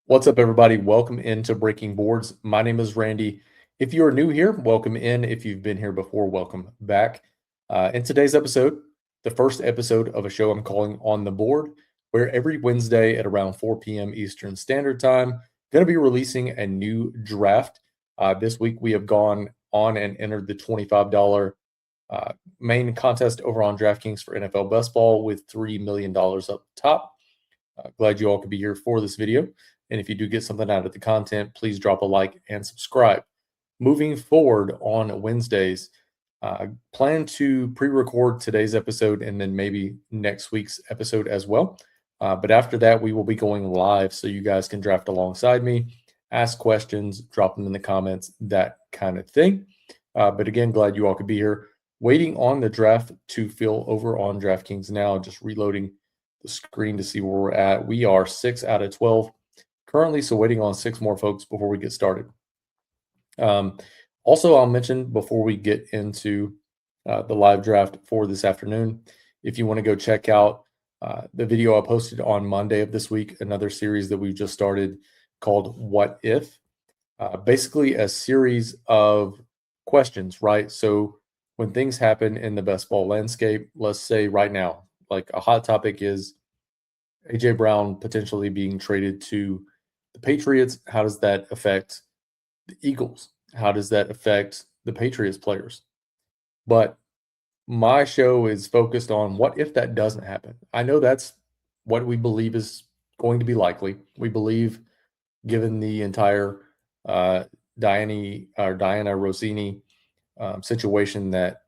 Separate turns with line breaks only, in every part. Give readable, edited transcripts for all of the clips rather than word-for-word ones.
What's up, everybody? Welcome into Breaking Boards. My name is Randy. If you are new here, welcome in. If you've been here before, welcome back. In today's episode, the first episode of a show I'm calling On the Board, where every Wednesday at around 4 p.m. Eastern Standard Time, going to be releasing a new draft. This week, we have gone on and entered the $25 main contest over on DraftKings for NFL Best Ball with $3 million up top. Glad you all could be here for this video. And if you do get something out of the content, please drop a like and subscribe. Moving forward on Wednesdays, plan to pre-record today's episode and then maybe next week's episode as well. But after that, we will be going live so you guys can draft alongside me, ask questions, drop them in the comments, that kind of thing. But again, glad you all could be here. Waiting on the draft to fill over on DraftKings now, just reloading the screen to see where we're at. We are 6 out of 12 currently, so waiting on 6 more folks before we get started. Also, I'll mention before we get into the live draft for this afternoon, if you want to go check out the video I posted on Monday of this week, another series that we've just started called What If? Basically a series of questions, right? So when things happen in the best ball landscape, let's say right now, like a hot topic is A.J. Brown potentially being traded to the Patriots. How does that affect the Eagles? How does that affect the Patriots players? But my show is focused on what if that doesn't happen. I know that's what we believe is going to be likely. We believe, given the entire Diana Rossini situation, that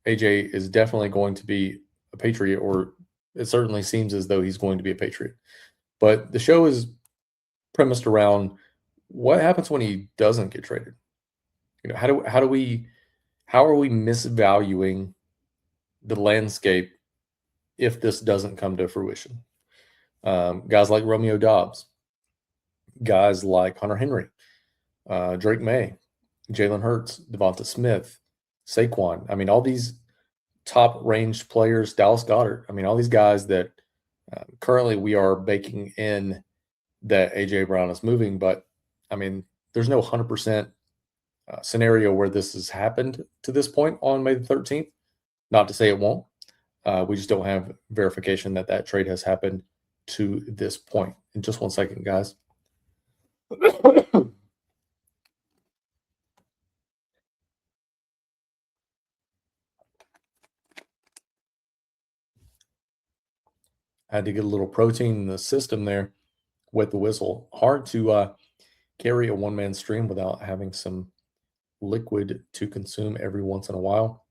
AJ is definitely going to be a Patriot, or it certainly seems as though he's going to be a Patriot. But the show is premised around what happens when he doesn't get traded. You know, how are we misvaluing the landscape if this doesn't come to fruition? Guys like Romeo Dobbs, guys like Hunter Henry, Drake May, Jalen Hurts, Devonta Smith, Saquon. I mean, all these top-ranged players, Dallas Goedert. I mean, all these guys that currently we are baking in that A.J. Brown is moving. But, I mean, there's no 100% scenario where this has happened to this point on May the 13th. Not to say it won't. We just don't have verification that that trade has happened to this point. In just one second, guys. I had to get a little protein in the system there with the whistle. Hard to carry a one-man stream without having some liquid to consume every once in a while.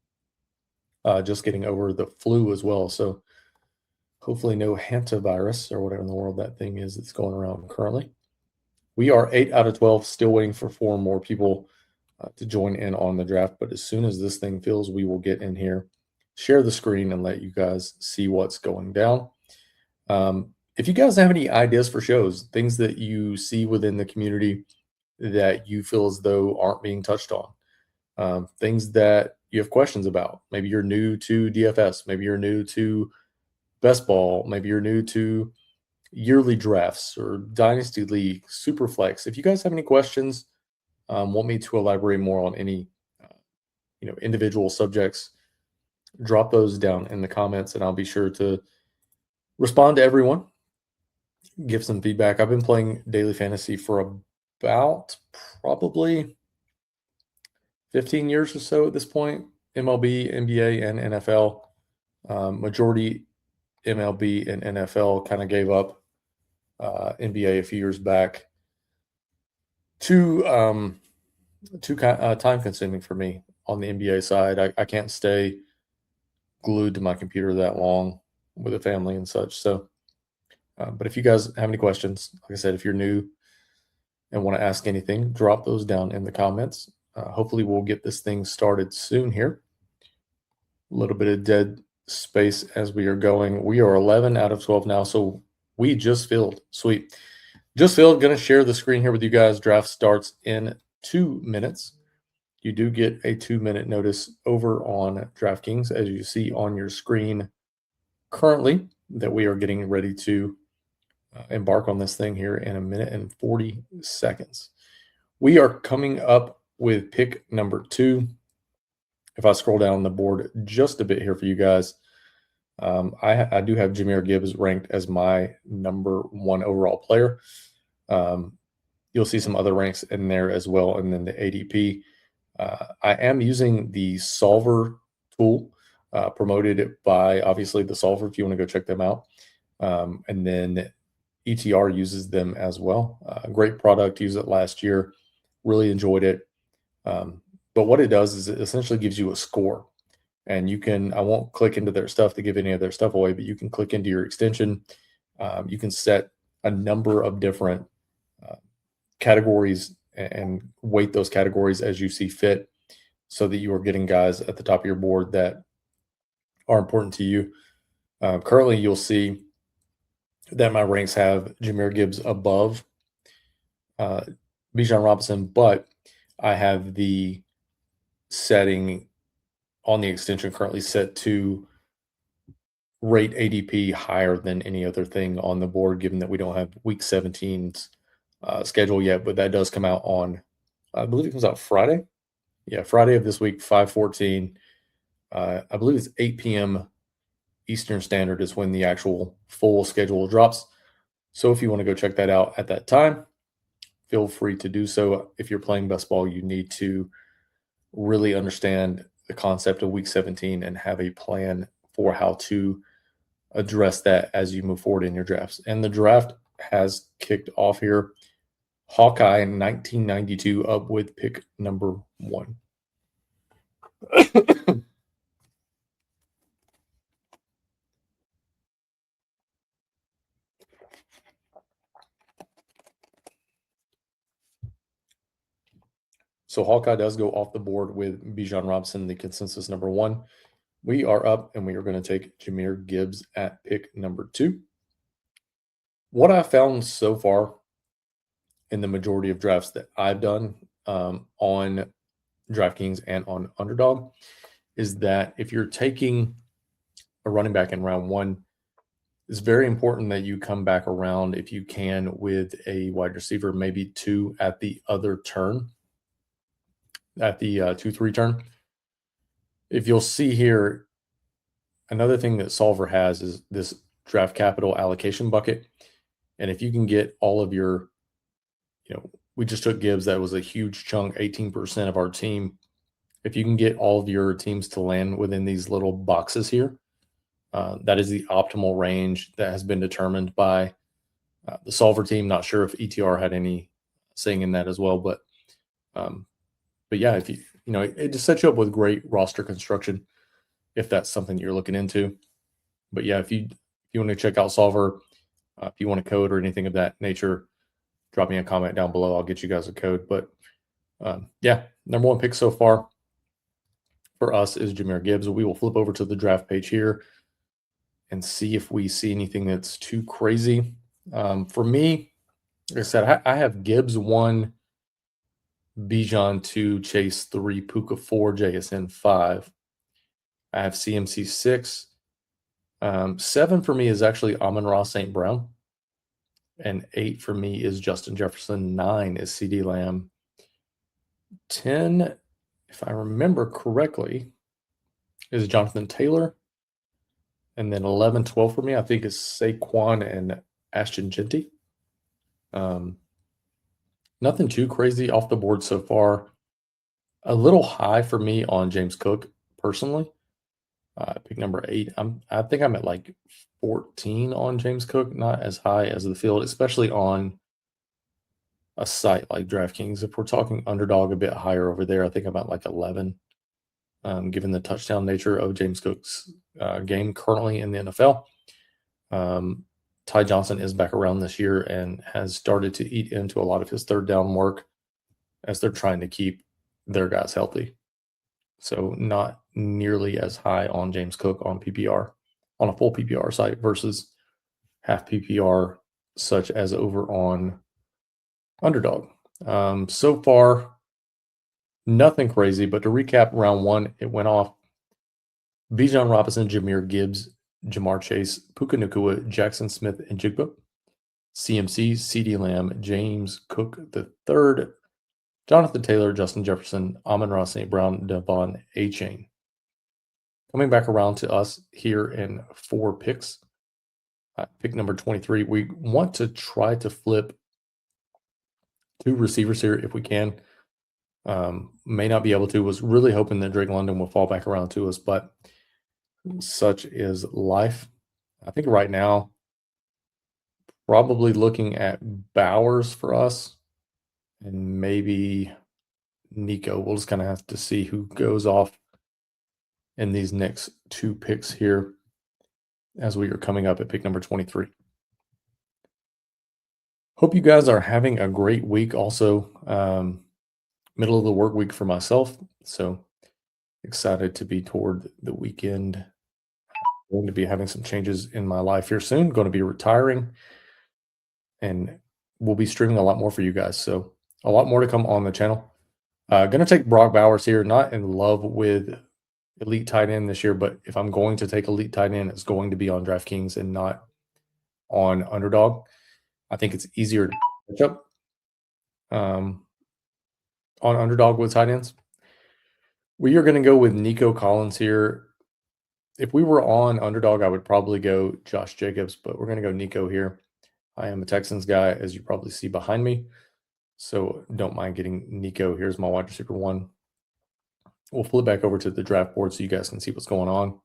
Just getting over the flu as well. So hopefully no hantavirus or whatever in the world that thing is that's going around currently. We are 8 out of 12, still waiting for 4 more people to join in on the draft. But as soon as this thing fills, we will get in here, share the screen, and let you guys see what's going down. If you guys have any ideas for shows, things that you see within the community that you feel as though aren't being touched on, things that you have questions about. Maybe you're new to DFS. Maybe you're new to best ball. Maybe you're new to yearly drafts or dynasty league, super flex. If you guys have any questions, want me to elaborate more on any individual subjects, drop those down in the comments and I'll be sure to respond to everyone, give some feedback. I've been playing daily fantasy for about probably 15 years or so at this point. MLB, NBA, and NFL. Majority MLB and NFL. Kind of gave up NBA a few years back. Too time consuming for me on the NBA side. I can't stay glued to my computer that long with a family and such. So, but if you guys have any questions, like I said, if you're new and want to ask anything, drop those down in the comments. Hopefully we'll get this thing started soon here. A little bit of dead space as we are going. We are 11 out of 12 now, so we just filled. Sweet. Just filled. Going to share the screen here with you guys. Draft starts in 2 minutes. You do get a 2-minute notice over on DraftKings, as you see on your screen currently, that we are getting ready to embark on this thing here in a minute and 40 seconds. We are coming up with pick number 2. If I scroll down the board just a bit here for you guys, I do have Jahmyr Gibbs ranked as my number 1 overall player. You'll see some other ranks in there as well, and then the ADP. I am using the Solver tool, promoted by obviously the Solver if you want to go check them out. And then ETR uses them as well. Great product, used it last year, really enjoyed it. But what it does is it essentially gives you a score. And you can, I won't click into their stuff to give any of their stuff away, but you can click into your extension. You can set a number of different categories and weight those categories as you see fit so that you are getting guys at the top of your board that are important to you. Currently, you'll see that my ranks have Jahmyr Gibbs above Bijan Robinson, but I have the setting on the extension currently set to rate ADP higher than any other thing on the board, given that we don't have week 17's schedule yet, but that does come out on, I believe it comes out Friday. Yeah, Friday of this week, 5/14. I believe it's 8 p.m. Eastern Standard is when the actual full schedule drops. So if you want to go check that out at that time, feel free to do so. If you're playing best ball, you need to really understand the concept of week 17 and have a plan for how to address that as you move forward in your drafts. And the draft has kicked off here. Hawkeye in 1992 up with pick number 1. So Hawkeye does go off the board with Bijan Robinson, the consensus number 1. We are up, and we are going to take Jahmyr Gibbs at pick number 2. What I found so far in the majority of drafts that I've done on DraftKings and on Underdog is that if you're taking a running back in round 1, it's very important that you come back around, if you can, with a wide receiver, maybe 2 at the other turn, at the 2-3 turn. If you'll see here, another thing that Solver has is this draft capital allocation bucket. And if you can get all of your, we just took Gibbs, that was a huge chunk, 18% of our team. If you can get all of your teams to land within these little boxes here, that is the optimal range that has been determined by the Solver team. Not sure if ETR had any saying in that as well, but yeah, if it just sets you up with great roster construction if that's something you're looking into. But yeah, if you want to check out Solver, if you want a code or anything of that nature, drop me a comment down below. I'll get you guys a code. But yeah, number 1 pick so far for us is Jahmyr Gibbs. We will flip over to the draft page here and see if we see anything that's too crazy. For me, like I said, I have Gibbs 1, Bijan 2, Chase 3, Puka 4, JSN 5. I have CMC 6. 7 for me is actually Amon-Ra St. Brown. And 8 for me is Justin Jefferson. 9 is CeeDee Lamb. 10, if I remember correctly, is Jonathan Taylor. And then 11, 12 for me, I think, is Saquon and Ashton Genty. Nothing too crazy off the board so far. A little high for me on James Cook, personally. Pick number 8. I think I'm at like 14 on James Cook, not as high as the field, especially on a site like DraftKings. If we're talking Underdog, a bit higher over there, I think I'm at like 11, given the touchdown nature of James Cook's game currently in the NFL. Ty Johnson is back around this year and has started to eat into a lot of his third down work as they're trying to keep their guys healthy. So not nearly as high on James Cook on PPR, on a full PPR site versus half PPR, such as over on Underdog. So far, nothing crazy, but to recap round 1, it went off Bijan Robinson, Jahmyr Gibbs, Jamar Chase, Puka Nacua, Jackson Smith, and Jigba. CMC, CeeDee Lamb, James Cook the third, Jonathan Taylor, Justin Jefferson, Amon-Ra St. Brown, Devon Achane. Coming back around to us here in 4 picks. Pick number 23. We want to try to flip 2 receivers here if we can. May not be able to. Was really hoping that Drake London will fall back around to us, but such is life. I think right now, probably looking at Bowers for us and maybe Nico. We'll just kind of have to see who goes off in these next 2 picks here as we are coming up at pick number 23. Hope you guys are having a great week. Also, middle of the work week for myself. So excited to be toward the weekend. Going to be having some changes in my life here soon. Going to be retiring. And we'll be streaming a lot more for you guys. So a lot more to come on the channel. Going to take Brock Bowers here. Not in love with elite tight end this year, but if I'm going to take elite tight end, it's going to be on DraftKings and not on Underdog. I think it's easier to catch up on Underdog with tight ends. We are going to go with Nico Collins here. If we were on Underdog, I would probably go Josh Jacobs, but we're going to go Nico here. I am a Texans guy, as you probably see behind me, so don't mind getting Nico. Here's my wide receiver 1. We'll flip back over to the draft board so you guys can see what's going on.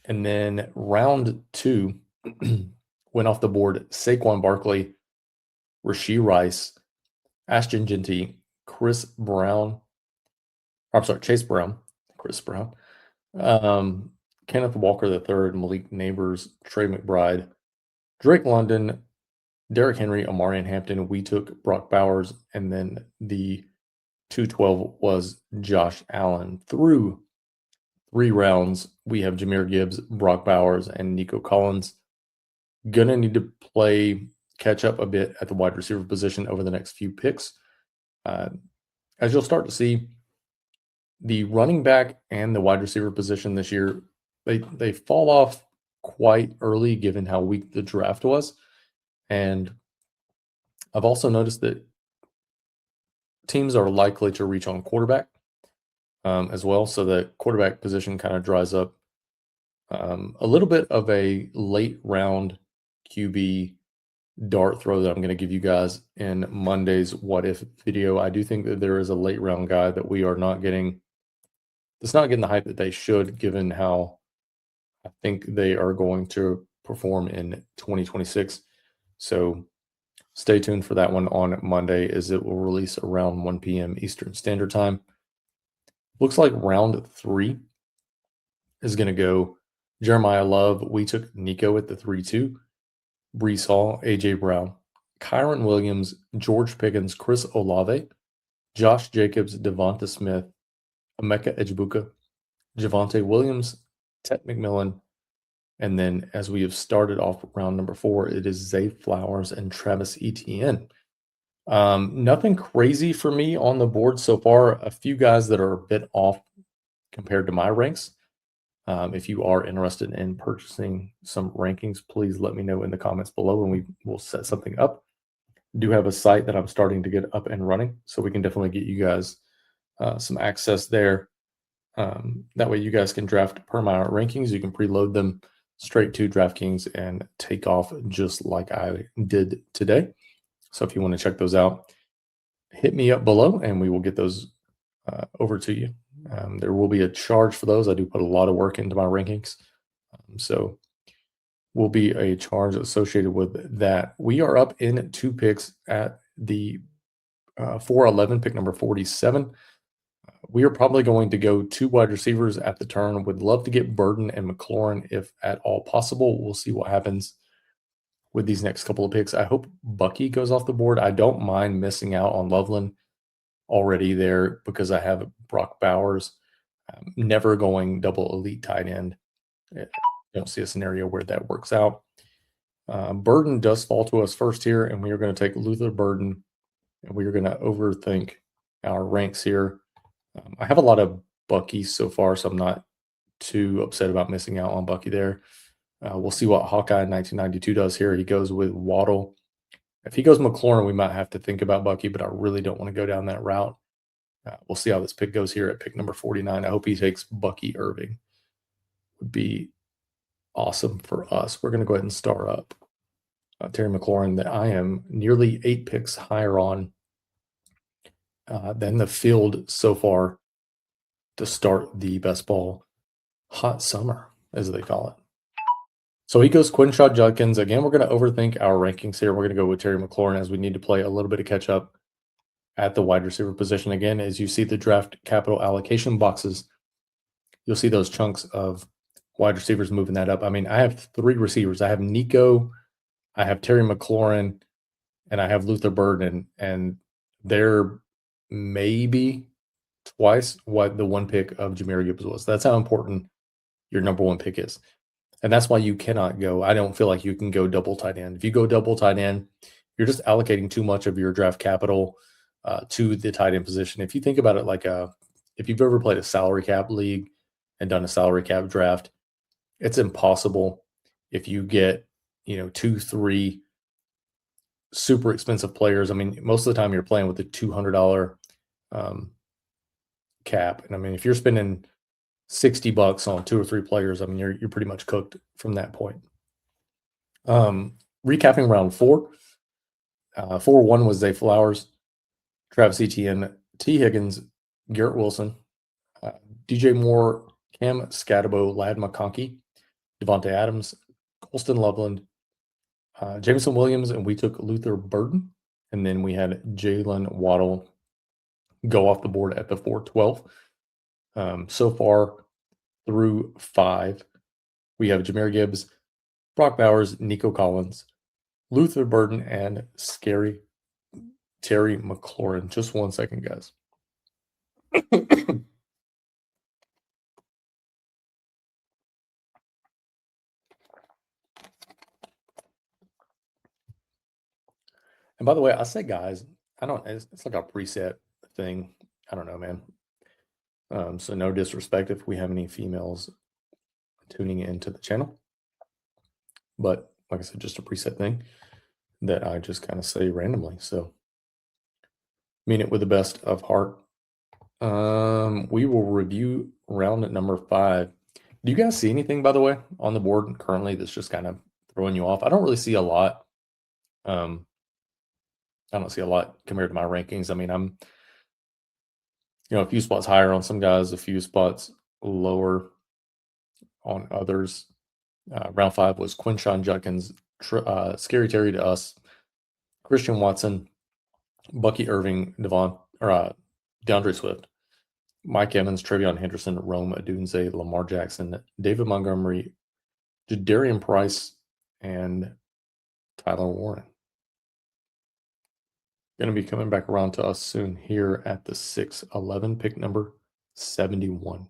And then round 2 went off the board. Saquon Barkley, Rashee Rice, Ashton Genty, Chase Brown, Chris Brown, Kenneth Walker III, Malik Neighbors, Trey McBride, Drake London, Derrick Henry, Amarian Hampton. We took Brock Bowers, and then the 212 was Josh Allen. Through 3 rounds, we have Jahmyr Gibbs, Brock Bowers, and Nico Collins. Gonna need to catch up a bit at the wide receiver position over the next few picks. As you'll start to see, the running back and the wide receiver position this year, they fall off quite early given how weak the draft was. And I've also noticed that teams are likely to reach on quarterback as well. So the quarterback position kind of dries up. A little bit of a late round QB dart throw that I'm going to give you guys in Monday's What If video. I do think that there is a late round guy that we are not getting. It's not getting the hype that they should, given how I think they are going to perform in 2026. So stay tuned for that one on Monday, as it will release around 1 p.m. Eastern Standard Time. Looks like round 3 is going to go Jeremiah Love. We took Nico at the 3-2. Breece Hall, A.J. Brown, Kyron Williams, George Pickens, Chris Olave, Josh Jacobs, Devonta Smith, Emeka Ejbuka, Javonte Williams, Ted McMillan, and then as we have started off round number 4, it is Zay Flowers and Travis Etienne. Nothing crazy for me on the board so far. A few guys that are a bit off compared to my ranks. If you are interested in purchasing some rankings, please let me know in the comments below and we will set something up. Do have a site that I'm starting to get up and running, so we can definitely get you guys some access there. That way you guys can draft per my rankings. You can preload them straight to DraftKings and take off just like I did today. So if you want to check those out, hit me up below and we will get those over to you. There will be a charge for those. I do put a lot of work into my rankings. So will be a charge associated with that. We are up in 2 picks at the 411, pick number 47. We are probably going to go 2 wide receivers at the turn. Would love to get Burden and McLaurin if at all possible. We'll see what happens with these next couple of picks. I hope Bucky goes off the board. I don't mind missing out on Loveland already there because I have Brock Bowers. Never going double elite tight end. I don't see a scenario where that works out. Burden does fall to us first here, and we are going to take Luther Burden, and we are going to overthink our ranks here. I have a lot of Bucky so far, so I'm not too upset about missing out on Bucky there. We'll see what Hawkeye 1992 does here. He goes with Waddle. If he goes McLaurin, we might have to think about Bucky, but I really don't want to go down that route. We'll see how this pick goes here at pick number 49. I hope he takes Bucky Irving. Would be awesome for us. We're going to go ahead and star up Terry McLaurin that I am nearly 8 picks higher on than the field so far to start the best ball hot summer, as they call it. So he goes Quinshaw Judkins. Again, we're going to overthink our rankings here. We're going to go with Terry McLaurin as we need to play a little bit of catch up at the wide receiver position. Again, as you see the draft capital allocation boxes, you'll see those chunks of wide receivers moving that up. I mean, I have 3 receivers. I have Nico, I have Terry McLaurin, and I have Luther Burden, and they're maybe twice what the 1 pick of Jahmyr Gibbs was. That's how important your number 1 pick is. And that's why you cannot go. I don't feel like you can go double tight end. If you go double tight end, you're just allocating too much of your draft capital to the tight end position. If you think about it like if you've ever played a salary cap league and done a salary cap draft, it's impossible if you get, 2, 3 super expensive players. I mean, most of the time you're playing with a $200 cap. And I mean, if you're spending $60 on 2 or 3 players, I mean, you're pretty much cooked from that point. Recapping round 4. 4-1 was Zay Flowers, Travis Etienne, T. Higgins, Garrett Wilson, DJ Moore, Cam Scatabo, Lad McConkey, Devontae Adams, Colston Loveland, Jameson Williams, and we took Luther Burden. And then we had Jalen Waddle go off the board at the 4-12. So far through 5, we have Jahmyr Gibbs, Brock Bowers, Nico Collins, Luther Burden, and Scary Terry McLaurin. Just 1 second, guys. And by the way, I say guys, it's like a preset thing. I don't know, man. So no disrespect if we have any females tuning into the channel. But like I said, just a preset thing that I just kind of say randomly. So mean it with the best of heart. We will review round at number 5. Do you guys see anything, by the way, on the board currently that's just kind of throwing you off? I don't really see a lot. I don't see a lot compared to my rankings. I mean, I'm, a few spots higher on some guys, a few spots lower on others. Round 5 was Quinshawn Judkins, Scary Terry to us, Christian Watson, Bucky Irving, DeAndre Swift, Mike Evans, Trevion Henderson, Rome Odunze, Lamar Jackson, David Montgomery, Jadarian Price, and Tyler Warren. Going to be coming back around to us soon here at the 6-11, pick number 71.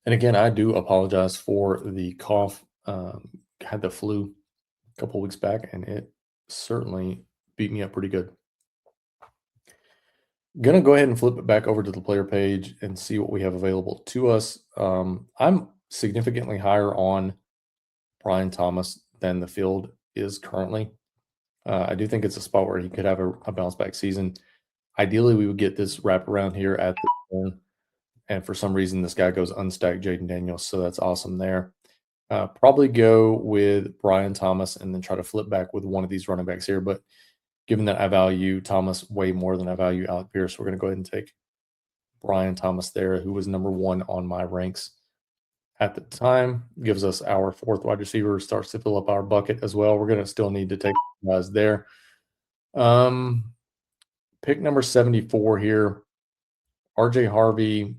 And again, I do apologize for the cough. Had the flu a couple weeks back, and it certainly beat me up pretty good. Going to go ahead and flip it back over to the player page and see what we have available to us. I'm significantly higher on Brian Thomas than the field is currently. I do think it's a spot where he could have a bounce back season. Ideally, we would get this wrap around here at the turn. And for some reason, this guy goes unstacked Jaden Daniels. So that's awesome there. Probably go with Brian Thomas and then try to flip back with one of these running backs here. But given that I value Thomas way more than I value Alec Pierce, we're going to go ahead and take Brian Thomas there, who was number 1 on my ranks at the time. Gives us our 4th wide receiver, starts to fill up our bucket as well. We're going to still need to take guys there. Pick number 74 here, RJ Harvey,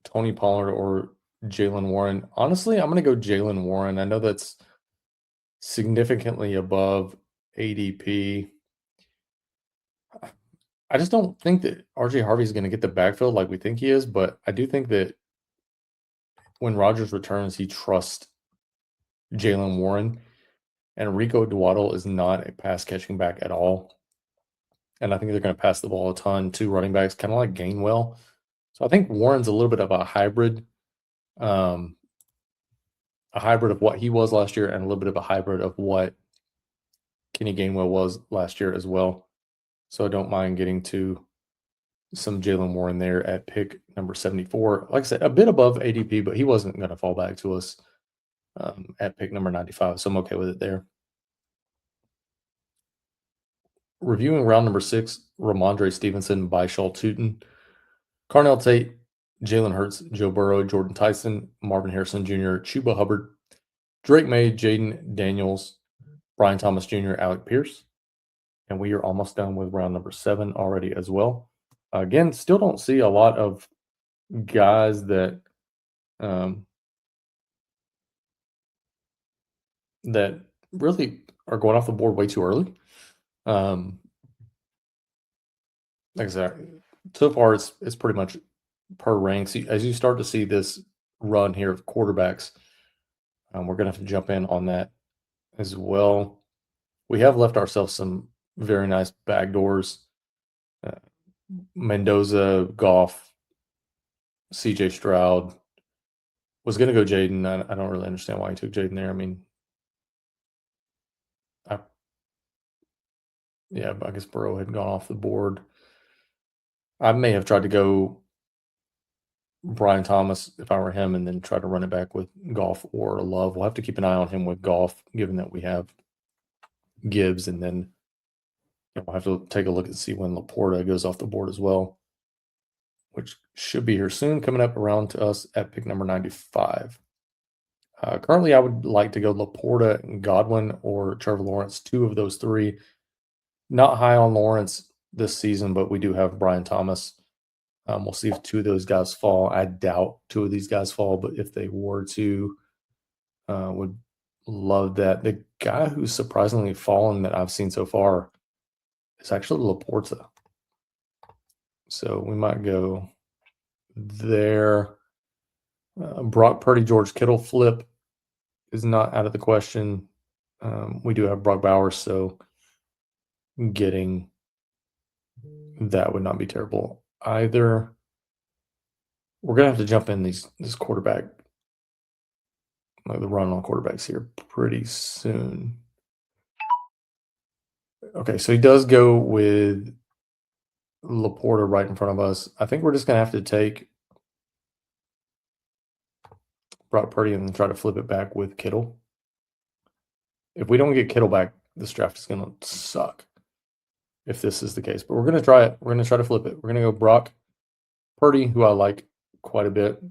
Tony Pollard, or Jalen Warren. Honestly, I'm going to go Jalen Warren. I know that's significantly above ADP. I just don't think that RJ Harvey is going to get the backfield like we think he is, but I do think that when Rodgers returns, he trusts Jalen Warren, and Rico Dwaddle is not a pass-catching back at all. And I think they're going to pass the ball a ton to running backs, kind of like Gainwell. So I think Warren's a little bit of um, a hybrid of what he was last year and a little bit of a hybrid of what Kenny Gainwell was last year as well. So I don't mind getting to some Jalen Warren there at pick number 74. Like I said, a bit above ADP, but he wasn't going to fall back to us at pick number 95. So I'm okay with it there. Reviewing round number 6, Ramondre Stevenson, Byshal Tootin, Carnell Tate, Jalen Hurts, Joe Burrow, Jordan Tyson, Marvin Harrison Jr., Chuba Hubbard, Drake May, Jaden Daniels, Brian Thomas Jr., Alec Pierce. And we are almost done with round number 7 already as well. Again, still don't see a lot of guys that that really are going off the board way too early. Exactly. So far, it's pretty much per ranks. As you start to see this run here of quarterbacks, we're going to have to jump in on that as well. We have left ourselves some very nice backdoors. Mendoza, Goff, CJ Stroud. Was going to go Jaden. I don't really understand why he took Jaden there. I mean, yeah, I guess Burrow had gone off the board. I may have tried to go Brian Thomas if I were him, and then try to run it back with Goff or Love. We'll have to keep an eye on him with Goff, given that we have Gibbs, and then we'll have to take a look and see when Laporta goes off the board as well, which should be here soon, coming up around to us at pick number 95. Currently, I would like to go Laporta and Godwin or Trevor Lawrence, 2 of those 3. Not high on Lawrence this season, but we do have Brian Thomas. We'll see if 2 of those guys fall. I doubt 2 of these guys fall, but if they were to, would love that. The guy who's surprisingly fallen that I've seen so far is actually Laporta. So we might go there. Brock Purdy, George Kittle flip is not out of the question. We do have Brock Bowers, so getting that would not be terrible either. We're gonna have to jump in this quarterback, like the run on quarterbacks here pretty soon. Okay, so he does go with Laporta right in front of us. I think we're just gonna have to take Brock Purdy and then try to flip it back with Kittle. If we don't get Kittle back, this draft is gonna suck if this is the case. But we're gonna try it. We're gonna try to flip it. We're gonna go Brock Purdy, who I like quite a bit.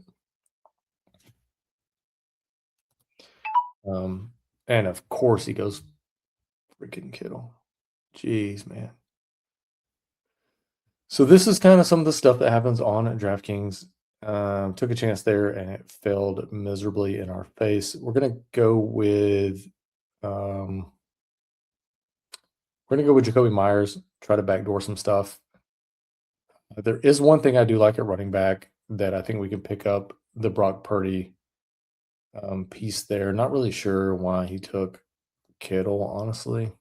And of course he goes freaking Kittle. Jeez, man. So this is kind of some of the stuff that happens on DraftKings. Took a chance there and it failed miserably in our face. We're gonna go with Jacoby Myers. Try to backdoor some stuff. There is one thing I do like at running back that I think we can pick up, the Brock Purdy piece there. Not really sure why he took Kittle, honestly.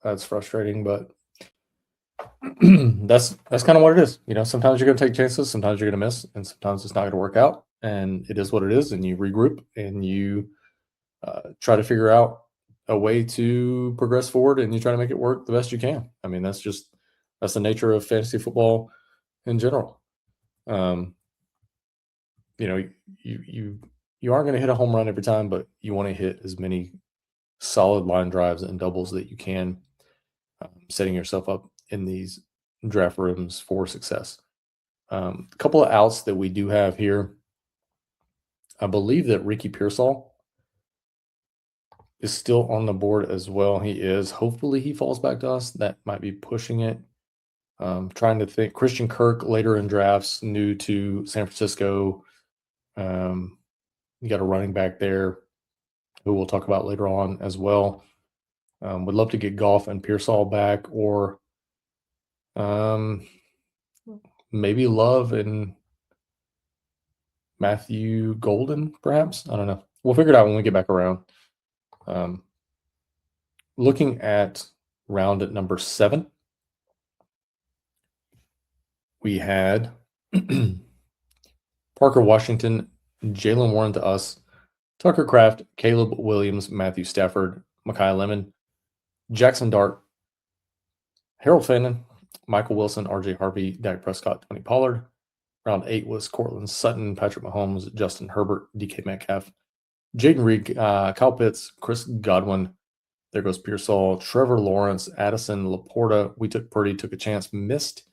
That's frustrating, but that's kind of what it is. Sometimes you're going to take chances, sometimes you're going to miss, and sometimes it's not going to work out. And it is what it is. And you regroup and you try to figure out a way to progress forward, and you try to make it work the best you can. I mean, that's the nature of fantasy football in general. You aren't going to hit a home run every time, but you want to hit as many solid line drives and doubles that you can, setting yourself up in these draft rooms for success. A couple of outs that we do have here. I believe that Ricky Pearsall is still on the board as well. He is. Hopefully he falls back to us. That might be pushing it. Trying to think. Christian Kirk later in drafts, new to San Francisco. You got a running back there who we'll talk about later on as well. Would love to get Goff and Pearsall back, or maybe Love and Matthew Golden, perhaps. I don't know. We'll figure it out when we get back around. Looking at round at number 7, we had Parker Washington, Jalen Warren to us, Tucker Kraft, Caleb Williams, Matthew Stafford, Mekhi Lemon, Jackson Dart, Harold Fannin, Michael Wilson, RJ Harvey, Dak Prescott, Tony Pollard. Round 8 was Cortland Sutton, Patrick Mahomes, Justin Herbert, DK Metcalf, Jaden Reed, Kyle Pitts, Chris Godwin. There goes Pearsall, Trevor Lawrence, Addison, Laporta. We took Purdy, took a chance, missed.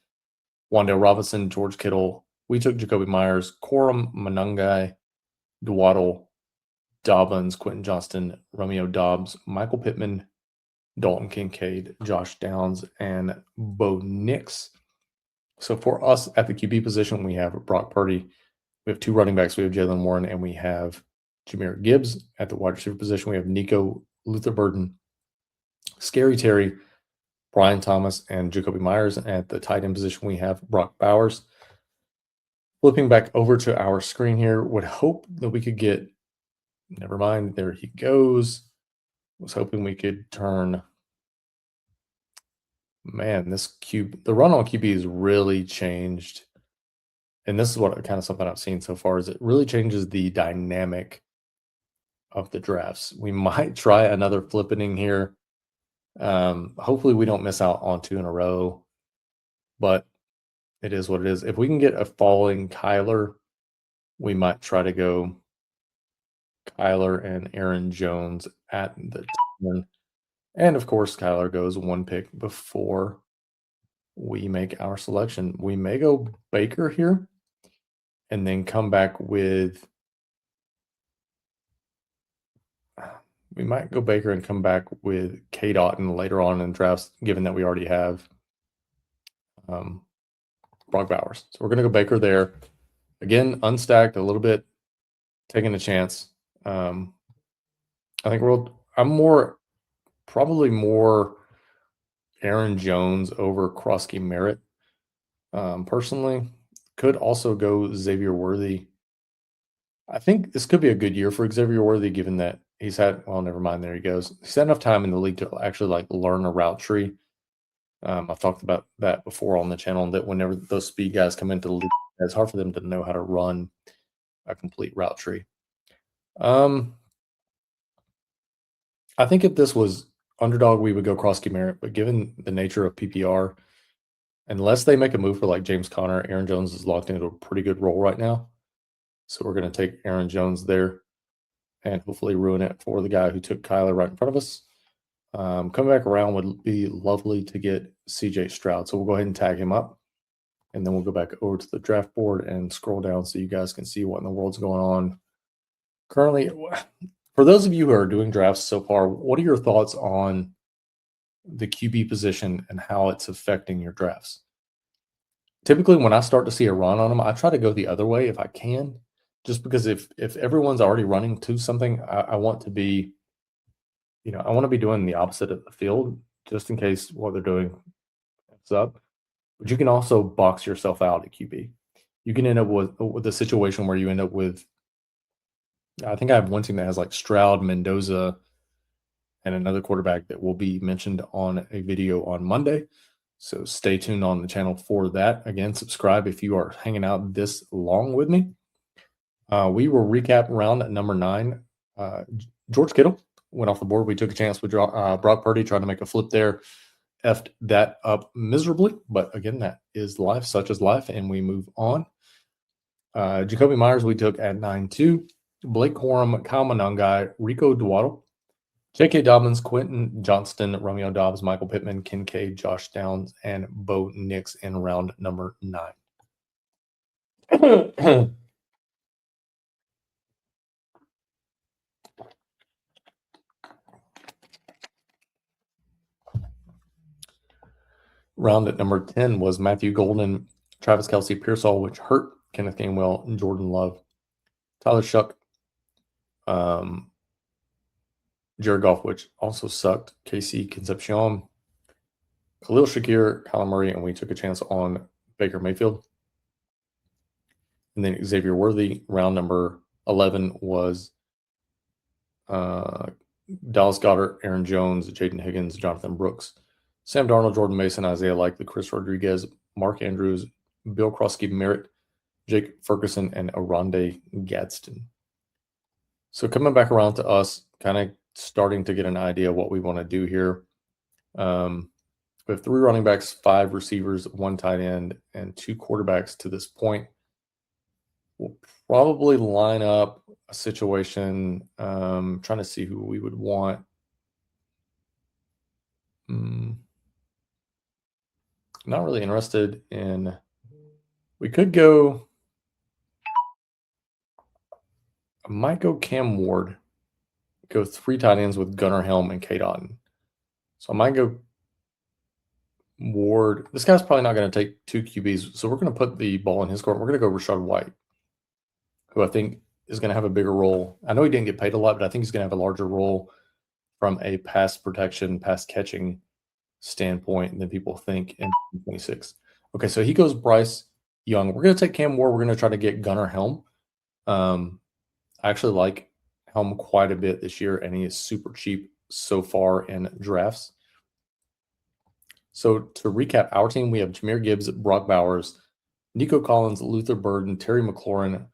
Wandale Robinson, George Kittle. We took Jacoby Myers, Corum, Manungai, Dwaddle, Dobbins, Quentin Johnston, Romeo Dobbs, Michael Pittman, Dalton Kincaid, Josh Downs, and Bo Nix. So for us at the QB position, we have Brock Purdy. We have 2 running backs. We have Jalen Warren, and we have Jahmyr Gibbs. At the wide receiver position, we have Nico, Luther Burden, Scary Terry, Brian Thomas, and Jacoby Myers. At the tight end position, we have Brock Bowers. Flipping back over to our screen here, would hope that we could get, never mind, there he goes. Was hoping we could turn, man, the run on QB has really changed. And this is what kind of something I've seen so far is it really changes the dynamic of the drafts. We might try another flippening here. Hopefully we don't miss out on 2 in a row, but it is what it is. If we can get a falling Kyler, we might try to go Kyler and Aaron Jones at the turn. And of course, Kyler goes 1 pick before we make our selection. We may go Baker here and then come back with, we might go Baker and come back with K. Dotton later on in drafts, given that we already have Brock Bowers. So we're going to go Baker there. Again, unstacked a little bit, taking a chance. I think I'm probably more Aaron Jones over Krosky Merritt. Personally, could also go Xavier Worthy. I think this could be a good year for Xavier Worthy, given that he's had, well, never mind, there he goes. He's had enough time in the league to actually learn a route tree. I've talked about that before on the channel, that whenever those speed guys come into the league, it's hard for them to know how to run a complete route tree. I think if this was underdog, we would go Krosky Merritt, but given the nature of PPR, unless they make a move for James Conner, Aaron Jones is locked into a pretty good role right now. So we're going to take Aaron Jones there and hopefully ruin it for the guy who took Kyler right in front of us. Coming back around would be lovely to get CJ Stroud. So we'll go ahead and tag him up. And then we'll go back over to the draft board and scroll down so you guys can see what in the world's going on. Currently, for those of you who are doing drafts so far, what are your thoughts on the QB position and how it's affecting your drafts? Typically, when I start to see a run on them, I try to go the other way if I can, just because if everyone's already running to something, I want to be, I want to be doing the opposite of the field, just in case what they're doing is up. But you can also box yourself out at QB. You can end up with a situation where you end up with, I think I have one team that has Stroud, Mendoza, and another quarterback that will be mentioned on a video on Monday. So stay tuned on the channel for that. Again, subscribe if you are hanging out this long with me. We will recap round number 9. George Kittle went off the board. We took a chance with Brock Purdy, trying to make a flip there. Effed that up miserably. But again, that is life, such as life, and we move on. Jacoby Myers we took at 9-2. Blake Corum, Kyle Monangai, Rico Dwaddle, J.K. Dobbins, Quentin Johnston, Romeo Dobbs, Michael Pittman, Kincaid, Josh Downs, and Bo Nix in round number 9. Round at number 10 was Matthew Golden, Travis Kelce, Pearsall, which hurt, Kenneth Gainwell, and Jordan Love, Tyler Shuck, Jared Goff, which also sucked, KC Concepcion, Khalil Shakir, Kyler Murray, and we took a chance on Baker Mayfield. And then Xavier Worthy. Round number 11 was Dallas Goedert, Aaron Jones, Jaden Higgins, Jonathan Brooks, Sam Darnold, Jordan Mason, Isaiah Likely, Chris Rodriguez, Mark Andrews, Bill Krosky Merritt, Jake Ferguson, and Aronde Gadsden. So coming back around to us, kind of starting to get an idea of what we want to do here. We have 3 running backs, 5 receivers, 1 tight end, and 2 quarterbacks to this point. We'll probably line up a situation, trying to see who we would want. Not really interested in. We could go. I might go Cam Ward. Go 3 tight ends with Gunnar Helm and Kate Otten. So I might go Ward. This guy's probably not going to take 2 QBs, so we're going to put the ball in his court. We're going to go Rachaad White, who I think is going to have a bigger role. I know he didn't get paid a lot, but I think he's going to have a larger role from a pass protection, pass catching standpoint than people think in 26. Okay, so he goes Bryce Young. We're going to take Cam Ward. We're going to try to get Gunnar Helm. I actually like Helm quite a bit this year, and he is super cheap so far in drafts. So to recap our team, we have Jahmyr Gibbs, Brock Bowers, Nico Collins, Luther Burden, Terry McLaurin,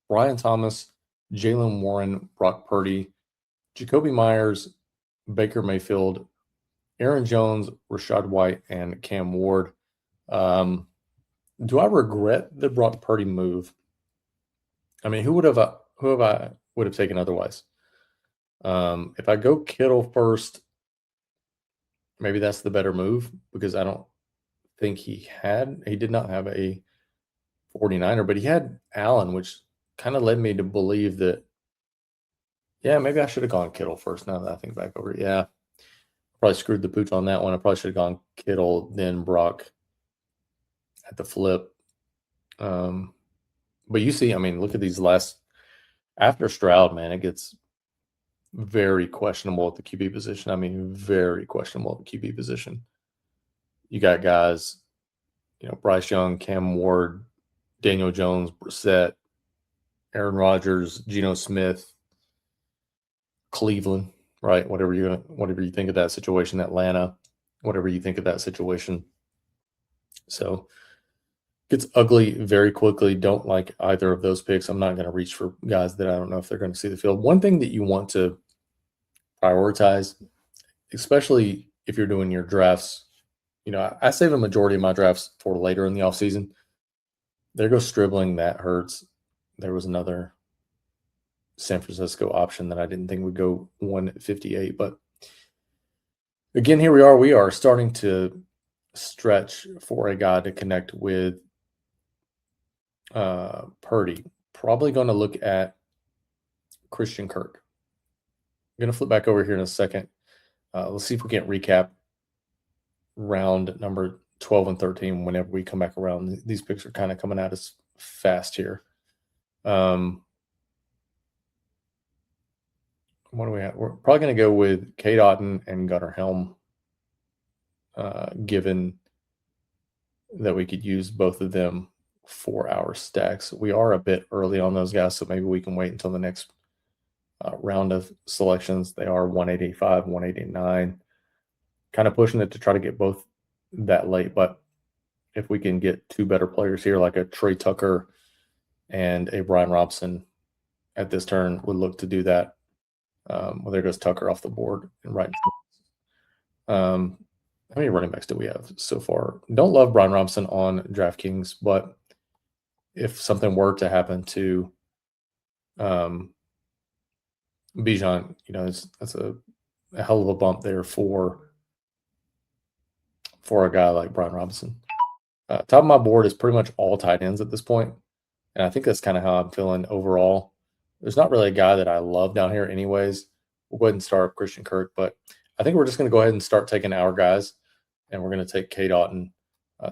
Brian Thomas, Jalen Warren, Brock Purdy, Jacoby Myers, Baker Mayfield, Aaron Jones, Rachaad White, and Cam Ward. Do I regret the Brock Purdy move? I mean, who I would have taken otherwise? If I go Kittle first, maybe that's the better move because I don't think he did not have a 49er, but he had Allen, which kind of led me to believe that, yeah, maybe I should have gone Kittle first now that I think back over it. Yeah, probably screwed the pooch on that one. I probably should have gone Kittle, then Brock at the flip. But you see, I mean, look at these after Stroud, man, it gets very questionable at the QB position. I mean, very questionable at the QB position. You got guys, Bryce Young, Cam Ward, Daniel Jones, Brissett, Aaron Rodgers, Geno Smith, Cleveland, right? Whatever you think of that situation, Atlanta, whatever you think of that situation. So gets ugly very quickly. Don't like either of those picks. I'm not going to reach for guys that I don't know if they're going to see the field. One thing that you want to prioritize, especially if you're doing your drafts, I save a majority of my drafts for later in the offseason. There goes Stribling. That hurts. There was another San Francisco option that I didn't think would go 158. But again, here we are. We are starting to stretch for a guy to connect with Purdy. Probably going to look at Christian Kirk. I'm going to flip back over here in a second. Let's see if we can't recap round number 12 and 13 whenever we come back around. These picks are kind of coming at us fast here. What do we have? We're probably going to go with Kate Otten and Gunnar Helm, given that we could use both of them for our stacks. We are a bit early on those guys, so maybe we can wait until the next round of selections. They are 185, 189. Kind of pushing it to try to get both that late, but if we can get 2 better players here, like a Trey Tucker and a Brian Robson at this turn, would look to do that. Well, there goes Tucker off the board and right. How many running backs do we have so far? Don't love Brian Robson on DraftKings, but if something were to happen to Bijan, that's a hell of a bump there for a guy like Brian Robinson. Top of my board is pretty much all tight ends at this point, and I think that's kind of how I'm feeling overall. There's not really a guy that I love down here anyways. We'll go ahead and start up Christian Kirk, but I think we're just going to go ahead and start taking our guys, and we're going to take Kate Otten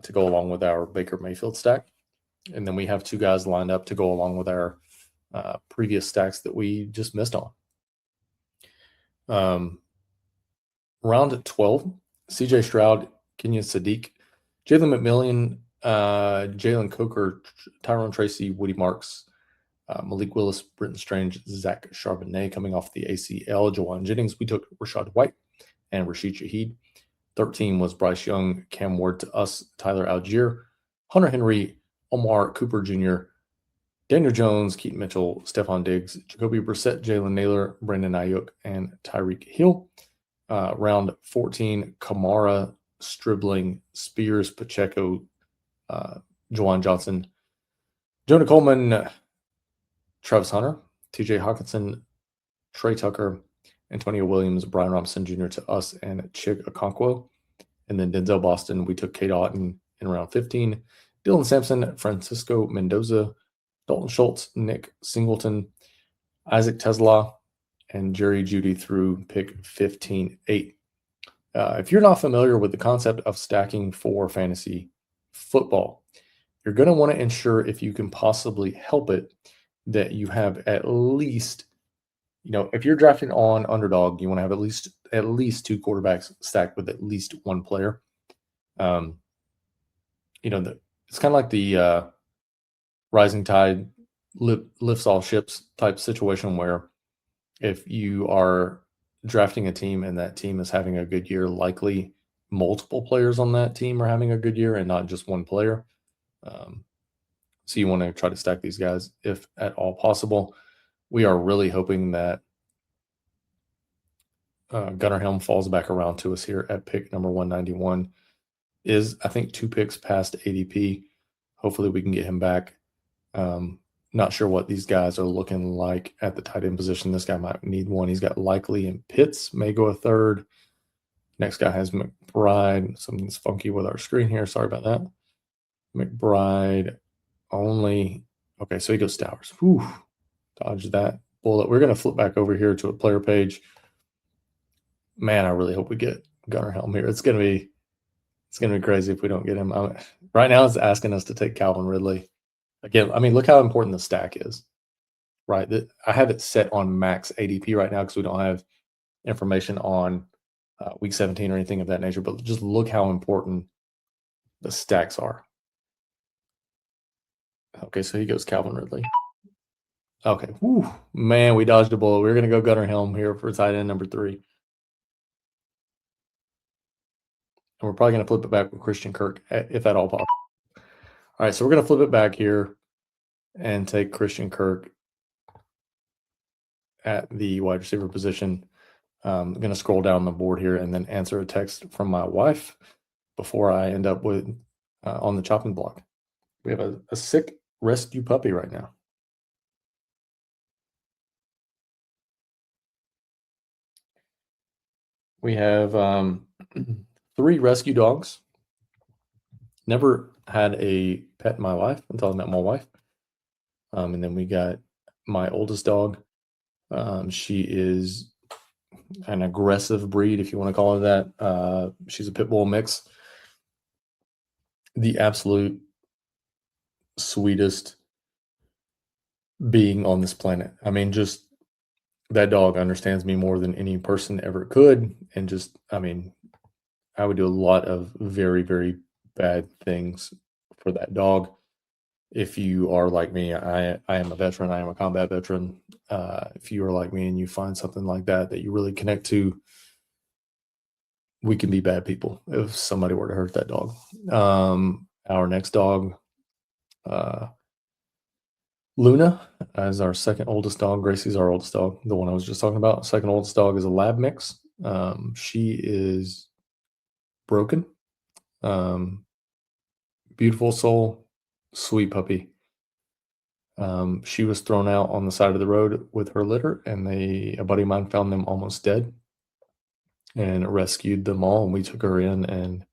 to go along with our Baker Mayfield stack. And then we have 2 guys lined up to go along with our previous stacks that we just missed on. Round 12, CJ Stroud, Kenyon Sadiq, Jalen McMillan, Jalen Coker, Tyrone Tracy, Woody Marks, Malik Willis, Britton Strange, Zach Charbonnet coming off the ACL, Jawan Jennings. We took Rachaad White and Rashid Shaheed. 13 was Bryce Young, Cam Ward to us, Tyler Algier, Hunter Henry, Omar Cooper Jr., Daniel Jones, Keaton Mitchell, Stephon Diggs, Jacoby Brissett, Jalen Naylor, Brandon Ayuk, and Tyreek Hill. Round 14, Kamara, Stribling, Spears, Pacheco, Juwan Johnson, Jonah Coleman, Travis Hunter, TJ Hawkinson, Trey Tucker, Antonio Williams, Brian Robinson Jr. to us, and Chig Okonkwo. And then Denzel Boston, we took Kate Otten in round 15. Dylan Sampson, Francisco Mendoza, Dalton Schultz, Nick Singleton, Isaac Tesla, and Jerry Judy through pick 15-8. If you're not familiar with the concept of stacking for fantasy football, you're going to want to ensure, if you can possibly help it, that you have at least, if you're drafting on underdog, you want to have at least two quarterbacks stacked with at least one player. It's kind of like the rising tide lifts all ships type situation, where if you are drafting a team and that team is having a good year, likely multiple players on that team are having a good year and not just one player. So you want to try to stack these guys if at all possible. We are really hoping that Gunnar Helm falls back around to us here at pick number 191. Is, I think, 2 picks past ADP. Hopefully we can get him back. Not sure what these guys are looking like at the tight end position. This guy might need one. He's got Likely and Pitts, may go a third. Next guy has McBride. Something's funky with our screen here. Sorry about that. McBride only. Okay, so he goes Stowers. Whew. Dodge that bullet. We're going to flip back over here to a player page. Man, I really hope we get Gunnar Helm here. It's going to be crazy if we don't get him. Right now it's asking us to take Calvin Ridley. Again, look how important the stack is, right? I have it set on max ADP right now because we don't have information on week 17 or anything of that nature, but just look how important the stacks are. Okay, so he goes Calvin Ridley. Okay, whew, man, we dodged a bullet. We're going to go Gunnar Helm here for tight end number 3. And we're probably going to flip it back with Christian Kirk, if at all possible. All right, so we're going to flip it back here and take Christian Kirk at the wide receiver position. I'm going to scroll down the board here and then answer a text from my wife before I end up with on the chopping block. We have a sick rescue puppy right now. We have 3 rescue dogs. Never had a pet in my life until I met my wife. And then we got my oldest dog. She is an aggressive breed, if you want to call her that. She's a pit bull mix. The absolute sweetest being on this planet. Just that dog understands me more than any person ever could. And just, I would do a lot of very, very bad things for that dog. If you are like me, I am a veteran. I am a combat veteran. If you are like me and you find something like that you really connect to, we can be bad people if somebody were to hurt that dog. Our next dog, Luna, is our second oldest dog. Gracie's our oldest dog, the one I was just talking about. Second oldest dog is a lab mix. She is broken. Beautiful soul, sweet puppy. She was thrown out on the side of the road with her litter, and a buddy of mine found them almost dead and rescued them all, and we took her in, and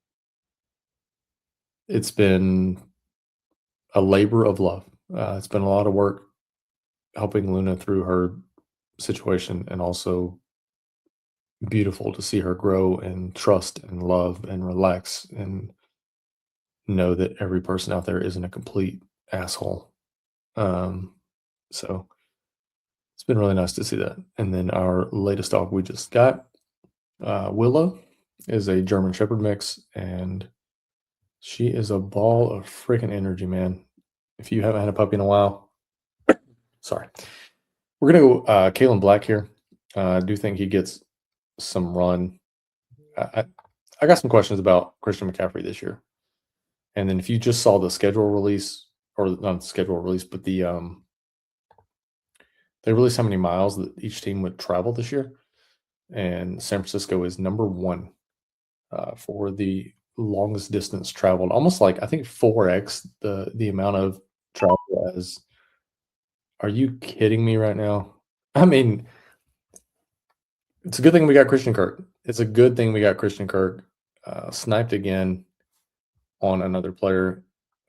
it's been a labor of love. It's been a lot of work helping Luna through her situation, and also beautiful to see her grow and trust and love and relax and know that every person out there isn't a complete asshole. So it's been really nice to see that. And then our latest dog we just got, Willow, is a German Shepherd mix, and she is a ball of freaking energy, man. If you haven't had a puppy in a while, sorry. We're going to go Kalen Black here. I do think he gets some run. I got some questions about Christian McCaffrey this year. And then if you just saw the schedule release, or not the schedule release, but the they released how many miles that each team would travel this year, and San Francisco is number one for the longest distance traveled, almost like I think 4x the amount of travel as. Are you kidding me right now? I mean, it's a good thing we got Christian Kirk. It's a good thing we got Christian Kirk. Sniped again on another player.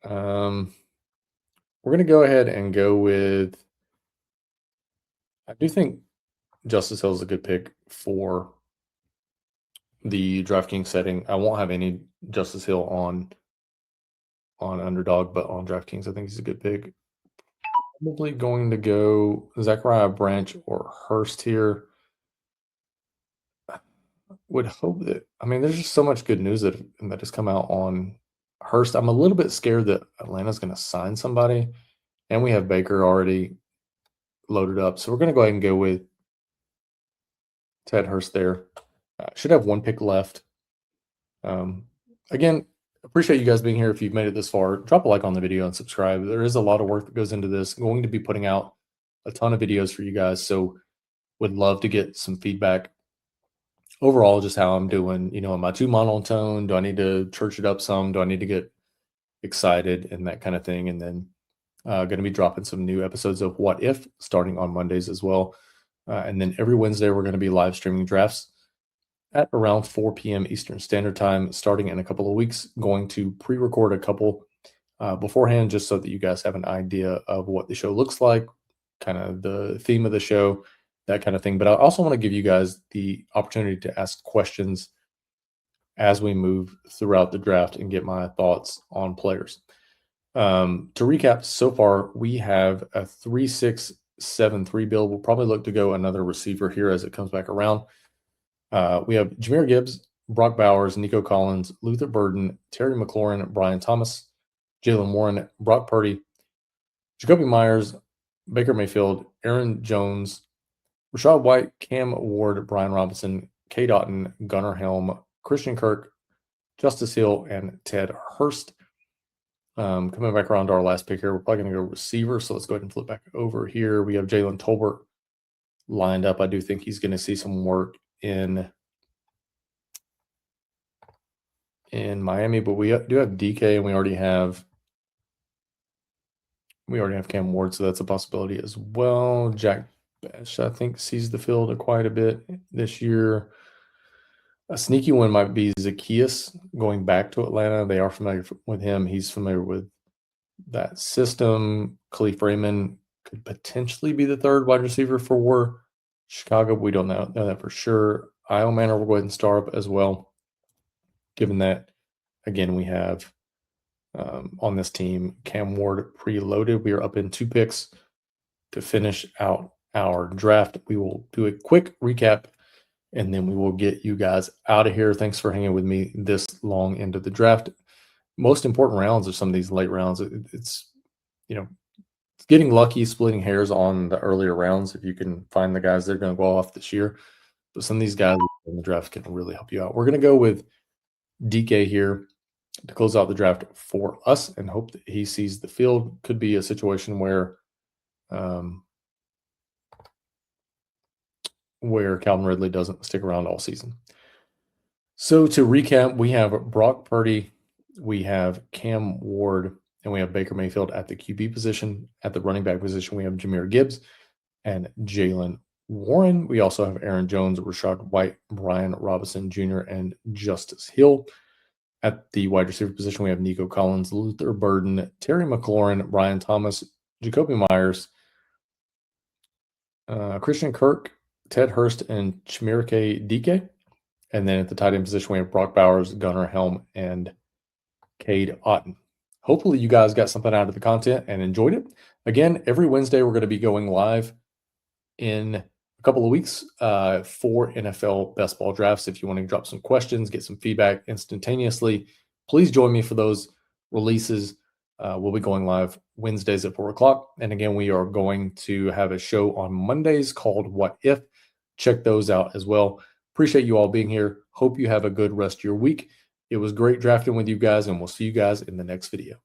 We're gonna go ahead and go with. I do think Justice Hill is a good pick for the DraftKings setting. I won't have any Justice Hill on Underdog, but on DraftKings, I think he's a good pick. Probably going to go Zachariah Branch or Hurst here. Would hope that, I mean, there's just so much good news that has come out on Hurst. I'm a little bit scared that Atlanta's going to sign somebody, and we have Baker already loaded up. So we're going to go ahead and go with Ted Hurst there. Should have one pick left. Again, appreciate you guys being here. If you've made it this far, drop a like on the video and subscribe. There is a lot of work that goes into this. I'm going to be putting out a ton of videos for you guys, so would love to get some feedback overall, just how I'm doing. You know, am I too monotone? Do I need to church it up some? Do I need to get excited and that kind of thing? And then going to be dropping some new episodes of What If starting on Mondays as well. And then every Wednesday, we're going to be live streaming drafts at around 4 p.m. Eastern Standard Time, starting in a couple of weeks. Going to pre-record a couple beforehand, just so that you guys have an idea of what the show looks like, kind of the theme of the show, that kind of thing. But I also want to give you guys the opportunity to ask questions as we move throughout the draft and get my thoughts on players. To recap, so far we have a 3-6-7-3 build. We'll probably look to go another receiver here as it comes back around. We have Jahmyr Gibbs, Brock Bowers, Nico Collins, Luther Burden, Terry McLaurin, Brian Thomas, Jalen Warren, Brock Purdy, Jacoby Myers, Baker Mayfield, Aaron Jones, Rachaad White, Cam Ward, Brian Robinson, K. Dotton, Gunnar Helm, Christian Kirk, Justice Hill, and Ted Hurst. Coming back around to our last pick here, we're probably going to go receiver. So let's go ahead and flip back over here. We have Jalen Tolbert lined up. I do think he's going to see some work in Miami, but we do have DK, and we already have Cam Ward, so that's a possibility as well. Jack Bash, I think, sees the field quite a bit this year. A sneaky one might be Zacchaeus going back to Atlanta. They are familiar with him. He's familiar with that system. Khalif Raymond could potentially be the third wide receiver for Chicago. We don't know that for sure. Io Manor will go ahead and star up as well, given that, again, we have on this team Cam Ward preloaded. We are up in 2 picks to finish out our draft. We will do a quick recap, and then we will get you guys out of here. Thanks for hanging with me this long into the draft. Most important rounds are some of these late rounds. It's getting lucky, splitting hairs on the earlier rounds if you can find the guys that are going to go off this year. But some of these guys in the draft can really help you out. We're going to go with DK here to close out the draft for us and hope that he sees the field. Could be a situation where Calvin Ridley doesn't stick around all season. So to recap, we have Brock Purdy, we have Cam Ward, and we have Baker Mayfield at the QB position. At the running back position, we have Jahmyr Gibbs and Jalen Warren. We also have Aaron Jones, Rachaad White, Brian Robinson Jr., and Justice Hill. At the wide receiver position, we have Nico Collins, Luther Burden, Terry McLaurin, Brian Thomas, Jacoby Myers, Christian Kirk, Ted Hurst, and Chimirike DK. And then at the tight end position, we have Brock Bowers, Gunnar Helm, and Cade Otton. Hopefully you guys got something out of the content and enjoyed it. Again, every Wednesday we're going to be going live in a couple of weeks for NFL best ball drafts. If you want to drop some questions, get some feedback instantaneously, please join me for those releases. We'll be going live Wednesdays at 4 o'clock. And again, we are going to have a show on Mondays called What If. Check those out as well. Appreciate you all being here. Hope you have a good rest of your week. It was great drafting with you guys, and we'll see you guys in the next video.